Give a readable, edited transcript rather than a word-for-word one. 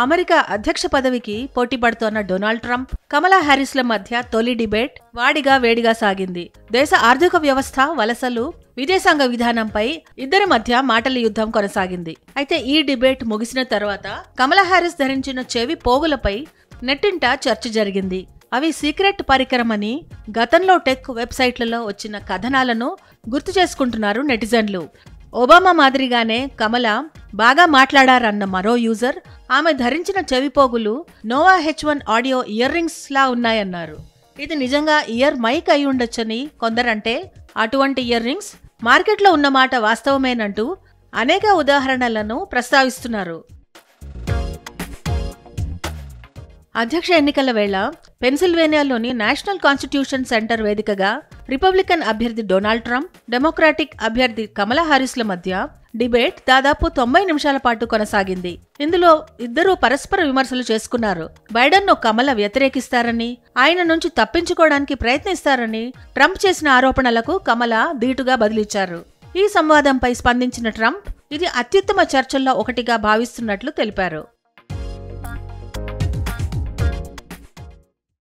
America అధ్యక్ష పదవికి పోటీ పడుతోన్న డొనాల్డ్ ట్రంప్, కమలా హ్యారిస్ల మధ్య తొలి డిబేట్ వాడిగా వేడిగా సాగింది. దేశ ఆర్థిక వ్యవస్థ, వలసలు, విదేశాంగ విధానంపై ఇద్దరి మధ్య మాటల యుద్ధం కొనసాగింది. అయితే ఈ డిబేట్ ముగిసిన తర్వాత కమలా హ్యారిస్ ధరించిన చెవి పోగులపై నెట్టింట చర్చ జరిగింది. అవి సీక్రెట్ పరికరమని గతంలో టెక్ వెబ్సైట్లలో వచ్చిన కథనాలను గుర్తు చేసుకుంటున్నారు నెటిజన్లు. ఒబామా మాదిరిగానే కమల బాగా మాట్లాడారన్న మరో యూజర్ ఆమె ధరించిన చెవిపోగులు Nova H1 audio earrings లా ఉన్నాయన్నారు. ఇది నిజంగా ఇయర్ మైక్ అయి ఉండొచ్చని కొందరంటే, అటువంటి ఇయర్ రింగ్స్ మార్కెట్లో ఉన్నమాట వాస్తవమేనంటూ అనేక ఉదాహరణలను ప్రస్తావిస్తున్నారు. అధ్యక్ష ఎన్నికల వేళ పెన్సిల్వేనియాలోని నేషనల్ కాన్స్టిట్యూషన్ సెంటర్ వేదికగా రిపబ్లికన్ అభ్యర్థి డొనాల్డ్ ట్రంప్, డెమోక్రాటిక్ అభ్యర్థి కమలా హారిస్ల మధ్య డిబేట్ దాదాపు 90 నిమిషాల పాటు కొనసాగింది. ఇందులో ఇద్దరూ పరస్పర విమర్శలు చేసుకున్నారు. బైడెన్ను కమల వ్యతిరేకిస్తారని, ఆయన నుంచి తప్పించుకోవడానికి ప్రయత్నిస్తారని ట్రంప్ చేసిన ఆరోపణలకు కమల ధీటుగా బదులిచ్చారు. ఈ సంవాదంపై స్పందించిన ట్రంప్ ఇది అత్యుత్తమ చర్చల్లో ఒకటిగా భావిస్తున్నట్లు తెలిపారు.